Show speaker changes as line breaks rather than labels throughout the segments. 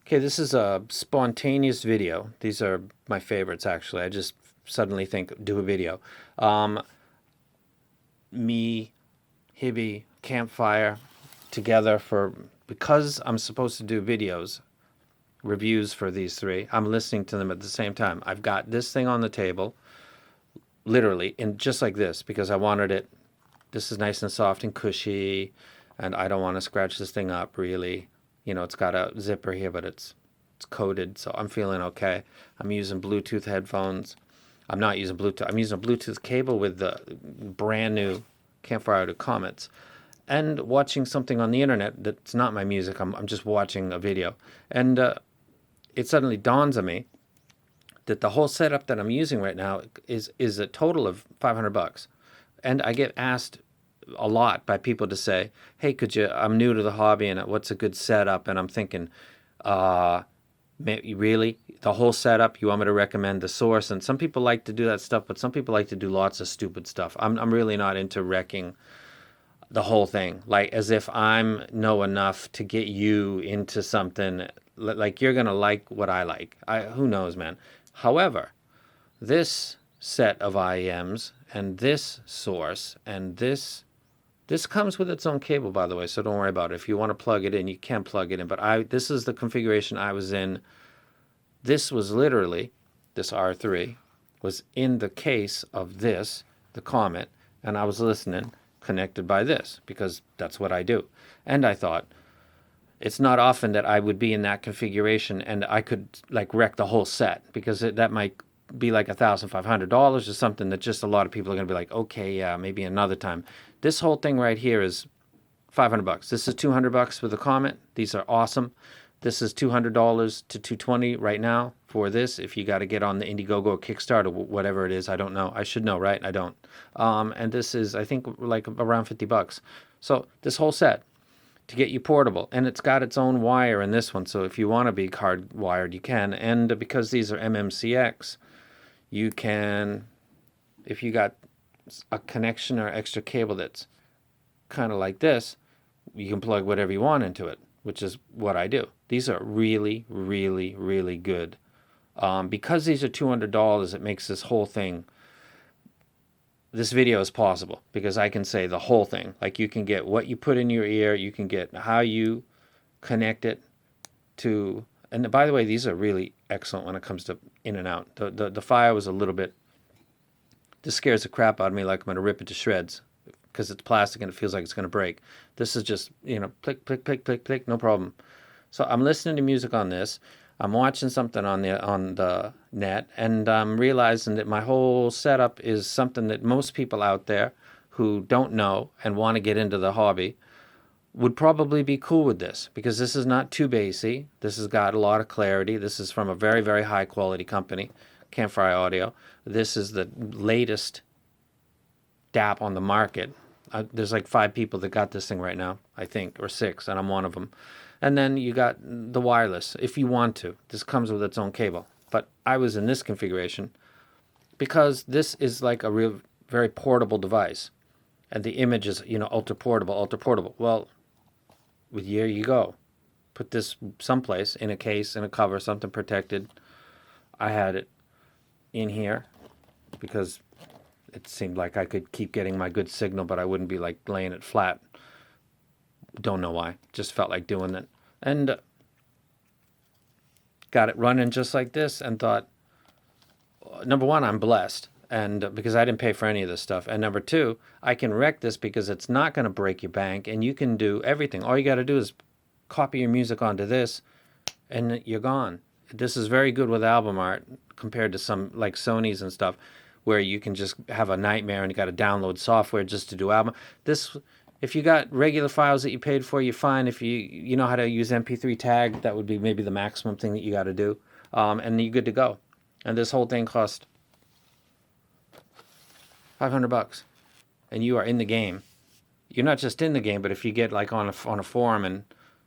Okay, this is a spontaneous video. These are my favorites, actually. I just suddenly think, do a video. Me, Hiby, Campfire, together because I'm supposed to do videos, reviews for these three. I'm listening to them at the same time. I've got this thing on the table, literally, and just like this, because I wanted it. This is nice and soft and cushy, and I don't want to scratch this thing up, really. You know, it's got a zipper here, but it's coated, so I'm feeling okay. I'm using Bluetooth headphones. I'm not using Bluetooth. I'm using a Bluetooth cable with the brand new Campfire Audio Comets, and watching something on the internet that's not my music. I'm just watching a video, and it suddenly dawns on me that the whole setup that I'm using right now is a total of $500. And I get asked a lot by people to say, "Hey, I'm new to the hobby, and what's a good setup?" And I'm thinking, really, the whole setup? You want me to recommend the source? And some people like to do that stuff, but some people like to do lots of stupid stuff. I'm really not into wrecking the whole thing, like as if I'm know enough to get you into something. Like you're gonna like what I like. Who knows, man. However, this set of IEMs and this source and this comes with its own cable, by the way, so don't worry about it. If you want to plug it in, you can plug it in. But this is the configuration I was in. This was literally, this R3 was in the case of this, the Comet, and I was listening, connected by this, because that's what I do. And I thought, it's not often that I would be in that configuration and I could like wreck the whole set, because that might be like $1,500 or something that just a lot of people are going to be like, okay, yeah, maybe another time. This whole thing right here is $500. This is $200 for the Comet. These are awesome. This is $200 to $220 right now for this. If you got to get on the Indiegogo or Kickstarter, whatever it is, I don't know. I should know, right? I don't. And this is, I think, like around $50. So this whole set to get you portable, and it's got its own wire in this one. So if you want to be hardwired, you can. And because these are MMCX, you can, if you got a connection or extra cable that's kind of like this, you can plug whatever you want into it, which is what I do. These are really, really, really good. Because these are $200, it makes this whole thing, this video is possible, because I can say the whole thing. Like, you can get what you put in your ear, you can get how you connect it to, and by the way, these are really excellent when it comes to in and out. The fire was a little bit, this scares the crap out of me, like I'm going to rip it to shreds, because it's plastic and it feels like it's going to break. This is just, click, click, click, click, click, no problem. So I'm listening to music on this. I'm watching something on the net, and I'm realizing that my whole setup is something that most people out there who don't know and want to get into the hobby would probably be cool with this, because this is not too bassy. This has got a lot of clarity. This is from a very, very high quality company, Campfire Audio. This is the latest DAP on the market. There's like 5 people that got this thing right now, I think, or 6, and I'm one of them. And then you got the wireless, if you want to. This comes with its own cable. But I was in this configuration because this is like a real, very portable device. And the image is, ultra portable, ultra portable. Well, here you go. Put this someplace, in a case, in a cover, something protected. I had it in here because it seemed like I could keep getting my good signal, but I wouldn't be like laying it flat. Don't know why. Just felt like doing it. And got it running just like this, and thought, number one, I'm blessed, and because I didn't pay for any of this stuff. And number two, I can wreck this because it's not going to break your bank, and you can do everything. All you got to do is copy your music onto this, and you're gone. This is very good with album art compared to some like Sony's and stuff, where you can just have a nightmare and you got to download software just to do album. This, if you got regular files that you paid for, you're fine. If you know how to use MP3 tag, that would be maybe the maximum thing that you got to do, and you're good to go. And this whole thing cost $500, and you are in the game. You're not just in the game, but if you get like on a forum, and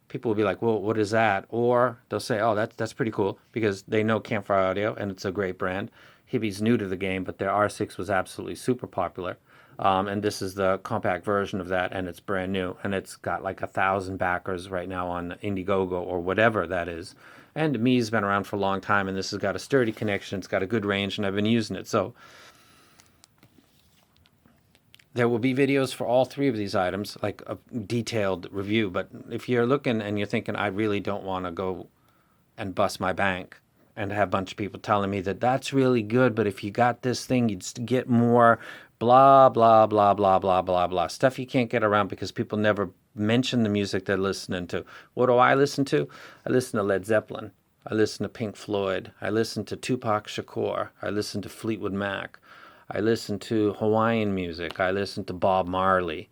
people will be like, "Well, what is that?" Or they'll say, "Oh, that's pretty cool," because they know Campfire Audio and it's a great brand. Hiby's new to the game, but their R6 was absolutely super popular. And this is the compact version of that, and it's brand new, and it's got like 1,000 backers right now on Indiegogo or whatever that is. And MEE's been around for a long time, and this has got a sturdy connection. It's got a good range, and I've been using it. So there will be videos for all three of these items, like a detailed review. But if you're looking and you're thinking, I really don't want to go and bust my bank and have a bunch of people telling me that that's really good, but if you got this thing, you'd get more blah, blah, blah, blah, blah, blah, blah. Stuff you can't get around because people never mention the music they're listening to. What do I listen to? I listen to Led Zeppelin. I listen to Pink Floyd. I listen to Tupac Shakur. I listen to Fleetwood Mac. I listen to Hawaiian music. I listen to Bob Marley.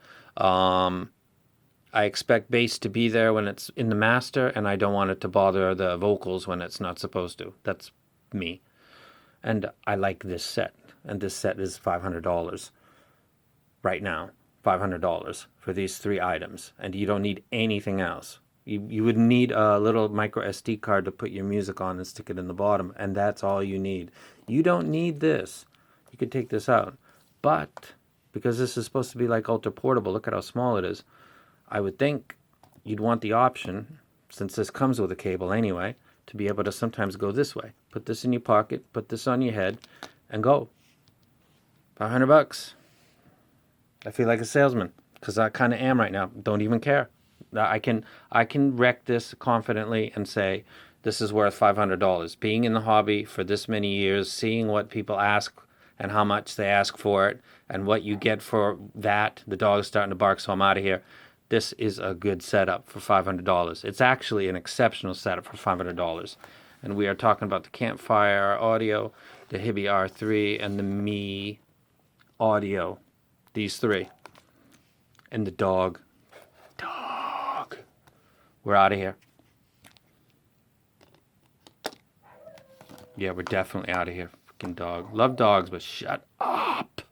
I expect bass to be there when it's in the master, and I don't want it to bother the vocals when it's not supposed to. That's me. And I like this set. And this set is $500 right now. $500 for these three items. And you don't need anything else. You would need a little micro SD card to put your music on and stick it in the bottom. And that's all you need. You don't need this. You could take this out. But because this is supposed to be like ultra portable, look at how small it is. I would think you'd want the option, since this comes with a cable anyway, to be able to sometimes go this way. Put this in your pocket, put this on your head, and go. $500. I feel like a salesman, because I kind of am right now. Don't even care. I can wreck this confidently and say, this is worth $500. Being in the hobby for this many years, seeing what people ask and how much they ask for it, and what you get for that. The dog's starting to bark, so I'm out of here. This is a good setup for $500. It's actually an exceptional setup for $500. And we are talking about the Campfire Audio, the Hiby R3, and the MEE Audio. These three. And the dog. Dog. We're out of here. Yeah, we're definitely out of here. Freaking dog. Love dogs, but shut up.